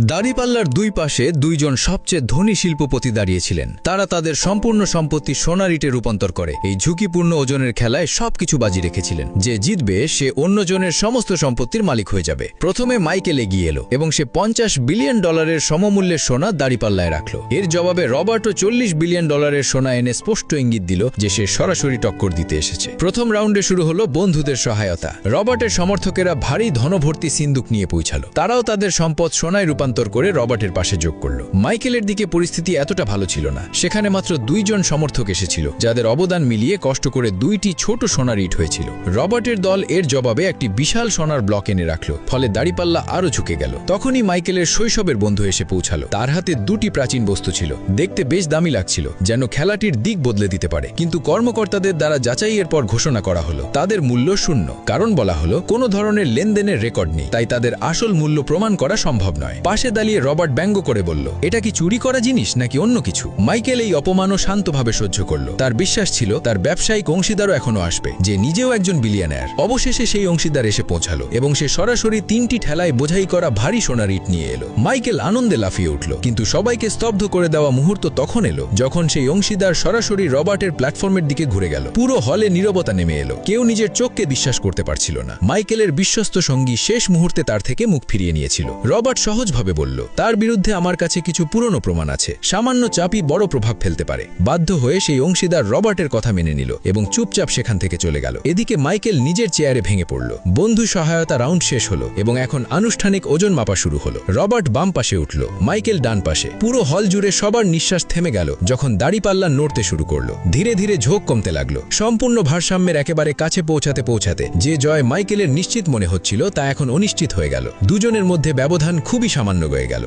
দাড়িপাল্লার দুই পাশে দুইজন সবচেয়ে ধনী শিল্পপতি দাঁড়িয়েছিলেন। তারা তাদের সম্পূর্ণ সম্পত্তি সোনার ইটে রূপান্তর করে এই ঝুঁকিপূর্ণ ওজনের খেলায় সবকিছু বাজি রেখেছিলেন। যে জিতবে সে অন্যজনের সমস্ত সম্পত্তির মালিক হয়ে যাবে। প্রথমে মাইকেল এগিয়ে এলো এবং সে $50 বিলিয়ন সমমূল্যের সোনা দাড়িপাল্লায় রাখল। এর জবাবে রবার্টও $40 বিলিয়ন সোনা এনে স্পষ্ট ইঙ্গিত দিল যে সে সরাসরি টক্কর দিতে এসেছে। প্রথম রাউন্ডে শুরু হলো বন্ধুদের সহায়তা। রবার্টের সমর্থকেরা ভারী ধনভর্তি সিন্দুক নিয়ে পৌঁছালো। তারাও তাদের সম্পদ সোনায় রূপান্তর করে রবার্টের পাশে যোগ করল। মাইকেলের দিকে পরিস্থিতি এতটা ভালো ছিল না। সেখানে মাত্র 2 জন সমর্থক এসেছিল, যাদের অবদান মিলিয়ে কষ্ট করে 2টি ছোট সোনার ইট হয়েছিল। রবার্টের দল এর জবাবে একটি বিশাল সোনার ব্লক এনে রাখল, ফলে দাড়িপাল্লা আরো ঝুঁকে গেল। তখনই মাইকেলের শৈশবের বন্ধু এসে পৌঁছালো। তার হাতে 2টি প্রাচীন বস্তু ছিল, দেখতে বেশ দামি লাগছিল, যেন খেলাটির দিক বদলে দিতে পারে। কিন্তু কর্মকর্তাদের দ্বারা যাচাইয়ের পর ঘোষণা করা হলো তাদের মূল্য শূন্য। কারণ বলা হলো কোনো ধরনের লেনদেনের রেকর্ড নেই, তাই তাদের আসল মূল্য প্রমাণ করা সম্ভব নয়। পাশে দাঁড়িয়ে রবার্ট ব্যঙ্গ করে বলল, এটা কি চুরি করা জিনিস নাকি অন্য কিছু? মাইকেল এই অপমানও শান্তভাবে সহ্য করল। তার বিশ্বাস ছিল তার ব্যবসায়িক অংশীদারও এখনো আসবে, যে নিজেও একজন বিলিয়নার। অবশেষে সেই অংশীদার এসে পৌঁছালো এবং সে সরাসরি 3টি ঠেলায় বোঝাই করা ভারী সোনার ইট নিয়ে এলো। মাইকেল আনন্দে লাফিয়ে উঠল, কিন্তু সবাইকে স্তব্ধ করে দেওয়া মুহূর্ত তখন এলো যখন সেই অংশীদার সরাসরি রবার্টের প্ল্যাটফর্মের দিকে ঘুরে গেল। পুরো হলে নীরবতা নেমে এলো। কেউ নিজের চোখকে বিশ্বাস করতে পারছিল না। মাইকেলের বিশ্বস্ত সঙ্গী শেষ মুহূর্তে তার থেকে মুখ ফিরিয়ে নিয়েছিল। রবার্ট সহজভাবে বলল, তার বিরুদ্ধে আমার কাছে কিছু পুরনো প্রমাণ আছে। সামান্য চাপই বড় প্রভাব ফেলতে পারে। বাধ্য হয়ে সেই অংশীদার রবার্টের কথা মেনে নিল এবং চুপচাপ সেখান থেকে চলে গেল। এদিকে মাইকেল নিজের চেয়ারে ভেঙে পড়ল। বন্ধু সহায়তা রাউন্ড শেষ হলো এবং এখন আনুষ্ঠানিক ওজন মাপা শুরু হলো। রবার্ট বাম পাশে উঠল, মাইকেল ডান পাশে। পুরো হল জুড়ে সবার নিঃশ্বাস থেমে গেল যখন দাড়িপাল্লা নড়তে শুরু করলো। ধীরে ধীরে ঝোঁক কমতে লাগলো। সম্পূর্ণ ভারসাম্যের একেবারে কাছে পৌঁছাতে পৌঁছাতে যে জয় মাইকেলের নিশ্চিত মনে হচ্ছিল তা এখন অনিশ্চিত হয়ে গেল। দুজনের মধ্যে ব্যবধান খুবই সামান্য হয়ে গেল।